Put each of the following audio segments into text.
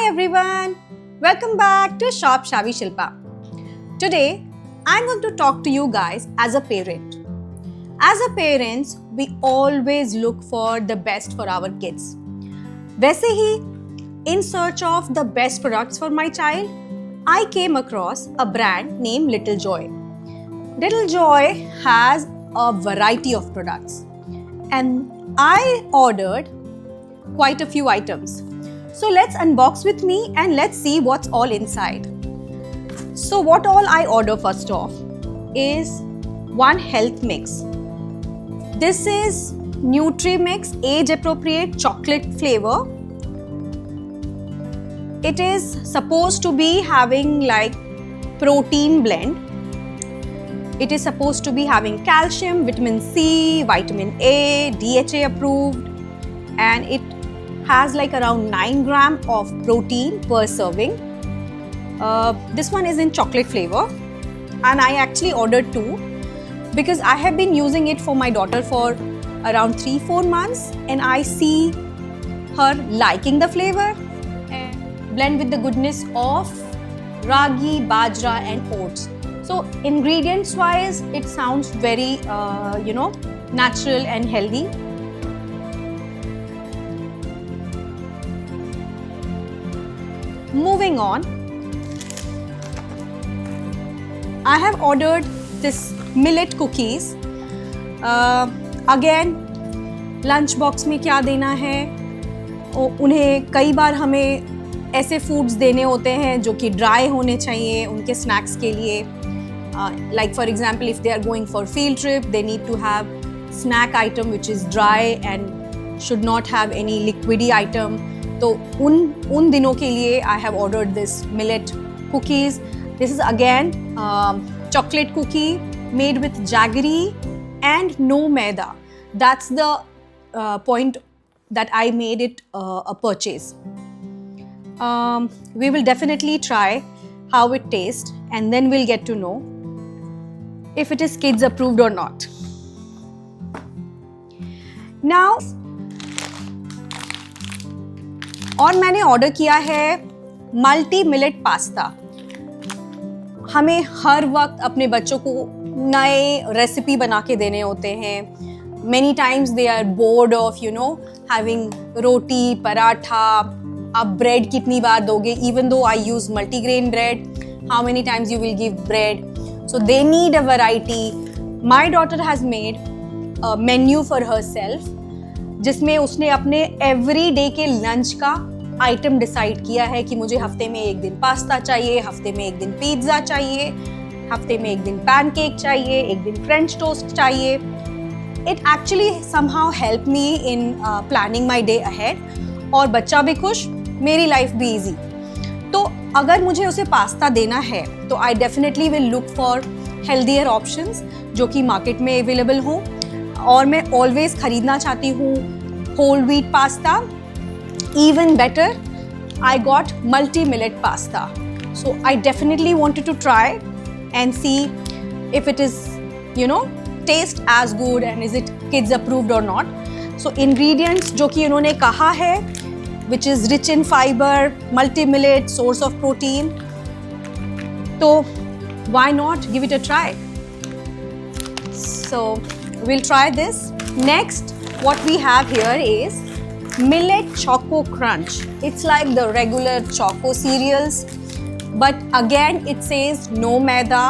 Hi everyone, welcome back to Shop Shavi Shilpa. Today, I'm going to talk to you guys as a parent. As a parents, we always look for the best for our kids. वैसे ही, in search of the best products for my child, I came across a brand named Little Joy. Little Joy has a variety of products and I ordered quite a few items. So let's unbox with me and let's see what's all inside. So what all I order first off is one health mix. This is Nutri-Mix age appropriate chocolate flavor. It is supposed to be having like protein blend. It is supposed to be having calcium, vitamin C, vitamin A, DHA approved, and it has like around 9 gram of protein per serving. This one is in chocolate flavor and I actually ordered 2 because I have been using it for my daughter for around 3-4 months and I see her liking the flavor and blend with the goodness of ragi, bajra and oats. So ingredients wise it sounds very natural and healthy. Moving on, I have ordered this millet cookies. Again, lunch box में क्या देना है? उन्हें कई बार हमें ऐसे foods देने होते हैं जो कि ड्राई होने चाहिए उनके स्नैक्स के लिए. Like for example, if they are going for field trip, they need to have snack item which is dry and should not have any liquidy item. तो उन दिनों के लिए I have ordered this millet cookies. This is again chocolate cookie made with jaggery and no maida. That's the point that I made it a purchase. We will definitely try how it tastes and then we'll get to know if it is kids approved or not. Now, और मैंने order किया है multi millet pasta. हमें हर वक्त अपने बच्चों को नए रेसिपी बना के देने होते हैं. Many times they are bored of having रोटी पराठा. आप ब्रेड कितनी बार दोगे? Even though I use multigrain bread, how many times you will give bread? So they need a variety. My daughter has made a menu for herself जिसमें उसने अपने every day के lunch का item decide किया है कि मुझे हफ्ते में एक दिन पास्ता चाहिए, हफ्ते में एक दिन पिज्ज़ा चाहिए, हफ्ते में एक दिन पैनकेक चाहिए, एक दिन फ्रेंच टोस्ट चाहिए. It actually somehow help me in planning my day ahead और बच्चा भी खुश, मेरी लाइफ भी ईजी. तो अगर मुझे उसे पास्ता देना है तो I definitely will look for healthier options जो कि मार्केट में अवेलेबल हों. और मैं ऑलवेज खरीदना चाहती हूँ whole wheat pasta. Even better, I got multi-millet pasta. So I definitely wanted to try and see if it is, taste as good and is it kids approved or not. So ingredients जो कि इन्होंने कहा है, which is rich in fiber, multi-millet, source of protein. तो why not give it a try? So we'll try this. Next, what we have here is Millet Choco Crunch. It's like the regular Choco cereals, but again it says no maida.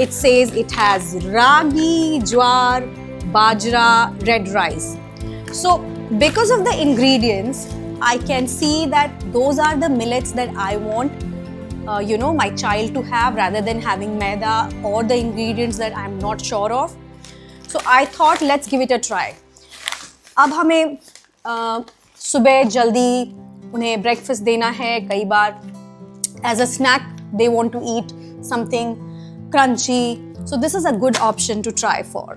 It says it has ragi, jowar, bajra, red rice. So because of the ingredients, I can see that those are the millets that I want my child to have rather than having maida or the ingredients that I'm not sure of. So I thought let's give it a try. अब हमें सुबह जल्दी उन्हें breakfast देना है. कई बार as a snack they want to eat something crunchy. So this is a good option to try for.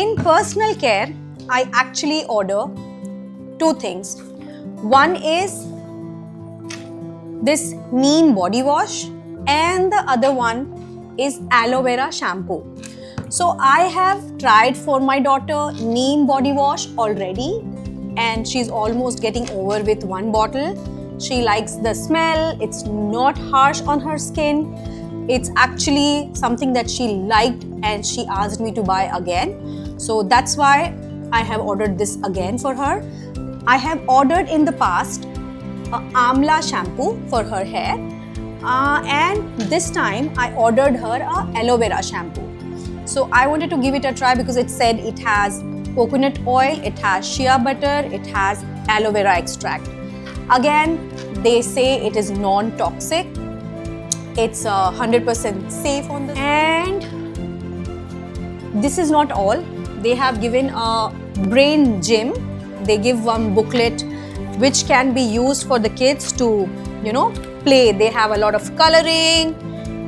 In personal care, I actually order 2 things. One is this neem body wash and the other one is aloe vera shampoo. So I have tried for my daughter neem body wash already and she's almost getting over with one bottle. She likes the smell. It's not harsh on her skin. It's actually something that she liked and she asked me to buy again. So that's why I have ordered this again for her. I have ordered in the past Amla shampoo for her hair, and this time I ordered her a aloe vera shampoo. So I wanted to give it a try because it said it has coconut oil, it has shea butter, it has aloe vera extract. Again, they say it is non-toxic. It's 100% safe on the. And this is not all. They have given a brain gym. They give one booklet which can be used for the kids to, play. They have a lot of coloring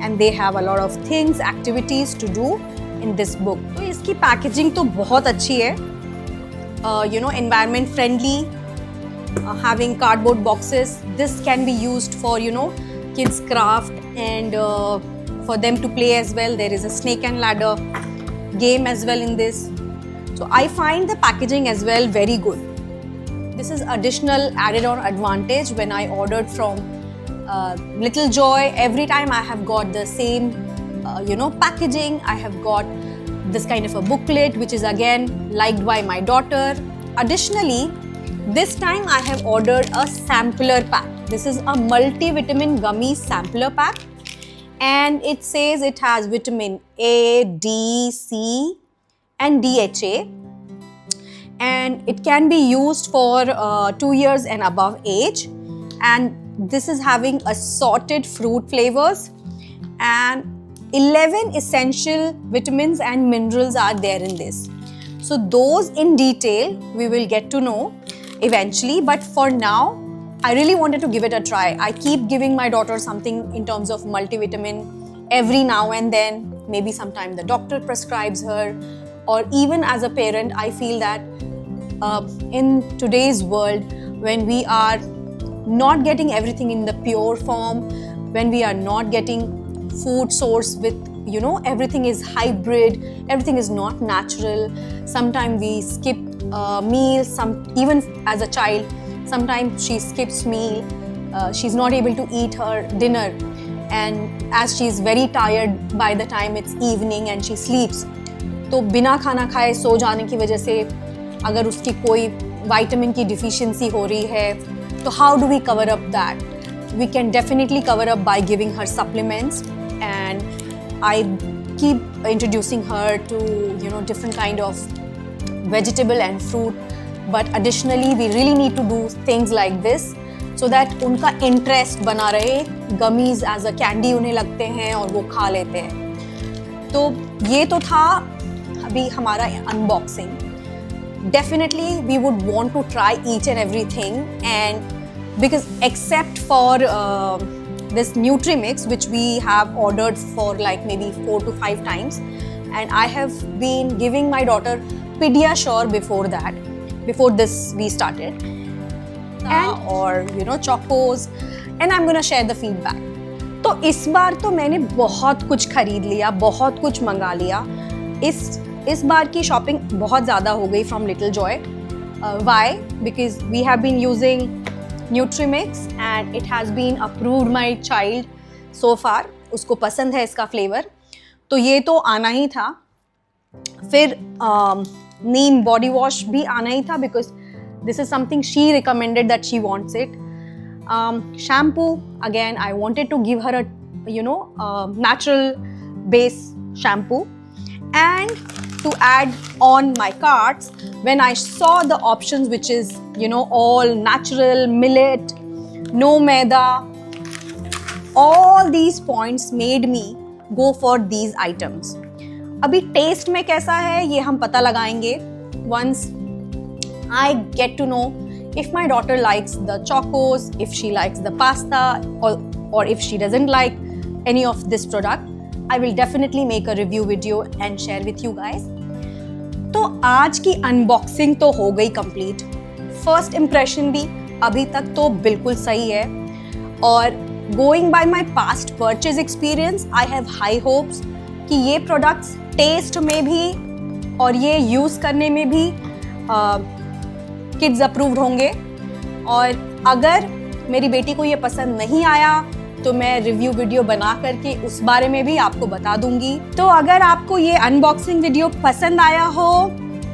and they have a lot of things, activities to do in this book. तो इसकी packaging तो बहुत अच्छी है. Environment friendly. Having cardboard boxes. This can be used for, kids craft and for them to play as well. There is a snake and ladder game as well in this. So I find the packaging as well very good. This is additional added on advantage when I ordered from Little Joy. Every time I have got the same packaging. I have got this kind of a booklet which is again liked by my daughter. Additionally, this time I have ordered a sampler pack. This is a multivitamin gummy sampler pack, and it says it has vitamin A, D, C and DHA, and it can be used for 2 years and above age, and this is having assorted fruit flavors, and 11 essential vitamins and minerals are there in this. So those in detail we will get to know eventually, but for now I really wanted to give it a try. I keep giving my daughter something in terms of multivitamin every now and then. Maybe sometime the doctor prescribes her, or even as a parent I feel that in today's world, when we are not getting everything in the pure form, when we are not getting food source with everything is hybrid, everything is not natural. Sometimes we skip meals. Even as a child, sometimes she skips meal. She's not able to eat her dinner, and as she's very tired by the time it's evening and she sleeps, तो बिना खाना खाए सो जाने की वजह से अगर उसकी कोई विटामिन की डिफिशियंसी हो रही है, तो how do we cover up that? We can definitely cover up by giving her supplements, and I keep introducing her to different kind of vegetable and fruit, but additionally we really need to do things like this so that उनका interest बना रहे. Gummies as a candy उन्हें लगते हैं और वो खा लेते हैं. तो ये तो था अभी हमारा unboxing. Definitely we would want to try each and everything, and because except for this Nutrimix, which we have ordered for like maybe 4 to 5 times, and I have been giving my daughter Pediasure before that, before this we started, and or Chocos, and I'm gonna share the feedback. तो इस बार तो मैंने बहुत कुछ खरीद लिया, बहुत कुछ मंगा लिया. इस बार की शॉपिंग बहुत ज़्यादा हो गई from Little Joy. Why? Because we have been using Nutrimix and it has been approved my child so far. उसको पसंद है इसका फ्लेवर, तो ये तो आना ही था. फिर नीम बॉडी वॉश भी आना ही था because this is something she recommended that she wants it. Shampoo, again I wanted to give her a natural base shampoo, and to add on my carts, when I saw the options which is all natural, millet, no maida, all these points made me go for these items. अभी test में कैसा है ये हम पता लगाएंगे once I get to know if my daughter likes the chocos, if she likes the pasta, or if she doesn't like any of this product. I will definitely make a review video and share with you guys. तो आज की unboxing तो हो गई complete. First impression भी अभी तक तो बिल्कुल सही है, और going by my past purchase experience I have high hopes कि ये प्रोडक्ट्स टेस्ट में भी और ये यूज़ करने में भी किड्स अप्रूव्ड होंगे। और अगर मेरी बेटी को ये पसंद नहीं आया तो मैं रिव्यू वीडियो बना करके उस बारे में भी आपको बता दूंगी। तो अगर आपको ये अनबॉक्सिंग वीडियो पसंद आया हो,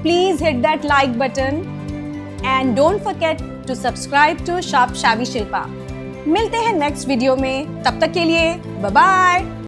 please hit that like button and don't forget to subscribe to shop Shavi Shilpa. मिलते हैं नेक्स्ट वीडियो में, तब तक के लिए बाय बाय।